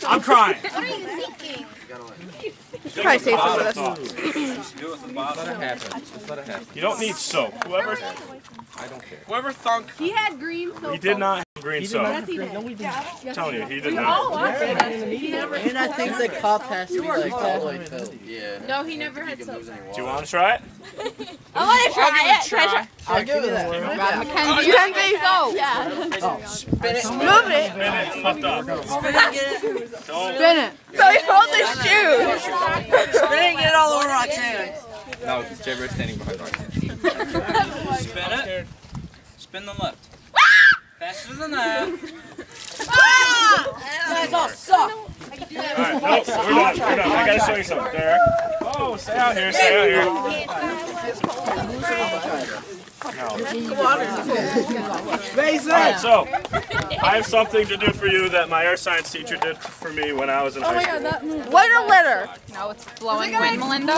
I'm crying. What are you thinking? Probably say some of this. Let it happen. You don't need soap. Whoever. I don't care. Whoever thunk. He had green soap. He did not have green soap. Yes, he did. I'm telling you, he did Oh, not. I did. He never. And I think the cup has to be like all the way filled. Yeah. No, he never had soap. Do you want to try it? I want to try it. I'll give it that. You can be soap. Yeah. Spin it. Move it. Minute, puffed up. Spin it, get it. Spin it. So he holds his shoes. Spin it, get it all over Roxanne. No, because Jay Bird's standing behind Roxanne. Spin it. Spin the left. Faster than that. You guys all suck. Alright, nope, we're done. I gotta show you something, Derek. Oh, stay out here, stay out here. No. Alright, so I have something to do for you that my earth science teacher did for me when I was in high school. Light or litter? No, it's blowing wind, Melinda.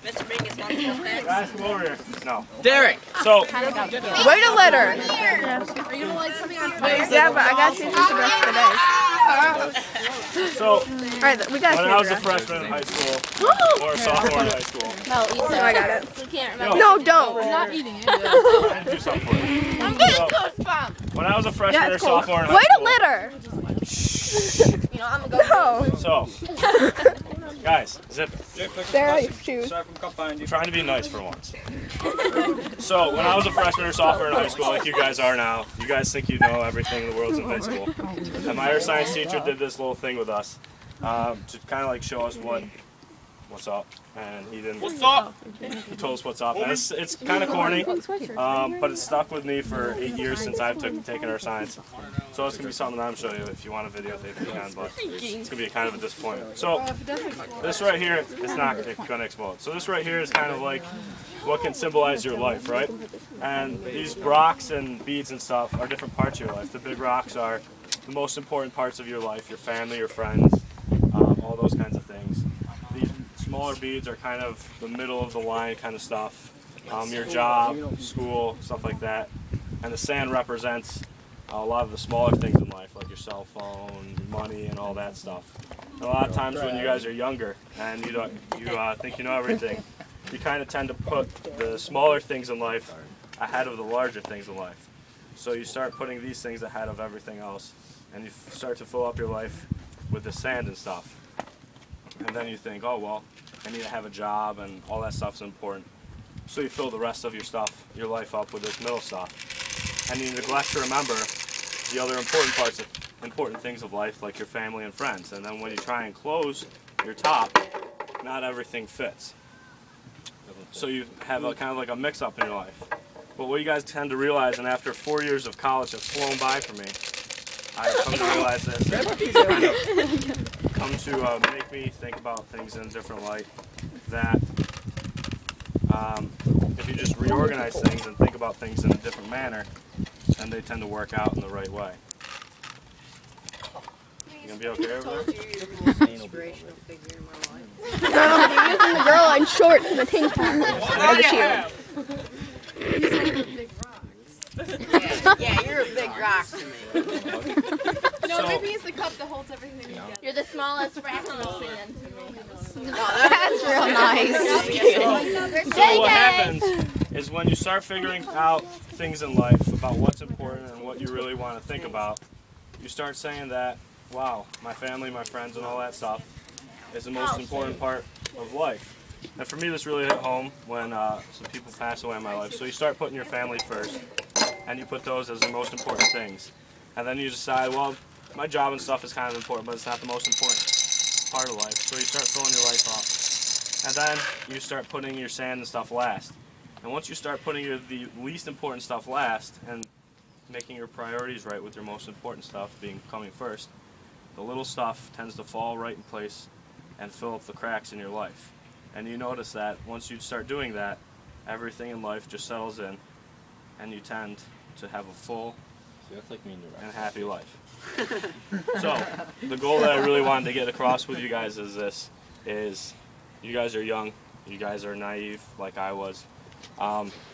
Mr. Bing is one of your pets. Guys, come over here. No. Derek! So, Wait a litter. Are you gonna light something on fire? Yeah, but I got to use the rest of the day. so Alright, we got to when I was a freshman in high school, or a sophomore in high school, No, eat Oh, that. I got it. We can't remember. No, don't. I'm not eating it. I had to do something for you. I'm getting So, close, Mom. when I was a freshman Yeah, or it's cool. sophomore in high Wait a school, litter. You know, I'm gonna go. No. so, guys, zip it. There are your shoes. Start from cup behind you. Trying to be nice for once. So, when I was a freshman or sophomore in high school, like you guys are now, you guys think you know everything in the world's in high school. And my earth science teacher did this little thing with us to kind of like show us what's up. And he didn't. What's up? He told us what's up. And it's kind of corny, but it's stuck with me for 8 years since I've taken earth science. So it's gonna be something that I'm showing you if you want a videotape you can, but it's gonna be kind of a disappointment. So this right here, it's not gonna explode. So this right here is kind of like what can symbolize your life, right? And these rocks and beads and stuff are different parts of your life. The big rocks are the most important parts of your life, your family, your friends, all those kinds of things. These smaller beads are kind of the middle of the line kind of stuff, your job, school, stuff like that. And the sand represents a lot of the smaller things in life, like your cell phone, money, and all that stuff. And a lot of times when you guys are younger and you think you know everything, you kind of tend to put the smaller things in life ahead of the larger things in life. So you start putting these things ahead of everything else, and you start to fill up your life with the sand and stuff. And then you think, oh well, I need to have a job and all that stuff's important. So you fill the rest of your life up with this middle stuff. And you neglect to remember the other important things of life, like your family and friends. And then when you try and close your top, not everything fits. So you have kind of like a mix-up in your life. But what you guys tend to realize, and after 4 years of college have flown by for me, I've come to realize this. It's come to make me think about things in a different light. That if you just reorganize things and think about things in a different manner, then they tend to work out in the right way. You gonna be okay over there? Inspirational figure in my life. No, you're using the girl in shorts and a tank top. Or the Yeah, you're a big rock to me. No, maybe it's the cup that holds everything together. You're the smallest fraction of sand to me. That's real nice. So what happens is when you start figuring out things in life about what's important and what you really want to think about, you start saying that, wow, my family, my friends, and all that stuff is the most important part of life. And for me, this really hit home when some people pass away in my life. So you start putting your family first, and you put those as the most important things. And then you decide, well, my job and stuff is kind of important, but it's not the most important part of life. So you start filling your life up. And then you start putting your sand and stuff last. And once you start putting the least important stuff last and making your priorities right with your most important stuff coming first, the little stuff tends to fall right in place and fill up the cracks in your life. And you notice that once you start doing that, everything in life just settles in and you tend to have a full and happy life. So, the goal that I really wanted to get across with you guys is this, is you guys are young, you guys are naive like I was.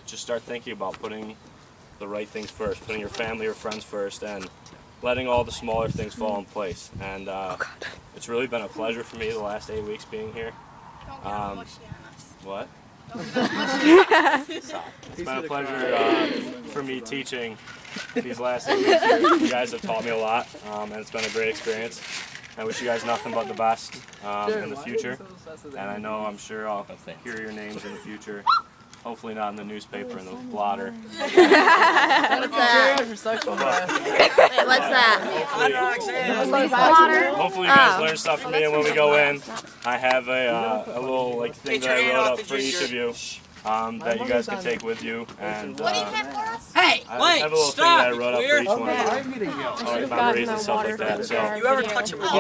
Just start thinking about putting the right things first, putting your family or friends first, and letting all the smaller things fall in place. And it's really been a pleasure for me the last 8 weeks being here. What? It's been a pleasure for me teaching these last 8 weeks here. You guys have taught me a lot, and it's been a great experience. I wish you guys nothing but the best in the future, and I know I'm sure I'll hear your names in the future. Hopefully not in the newspaper and the blotter. What's that? Wait, what's that? Hopefully you guys learn stuff from me, and when we go in, I have a little like thing that I wrote up for each of you that you guys can take with you. And What do you have for us? Hey, I have a little thing that I wrote up for each one of you. Memories and stuff like that. So. You ever touch it with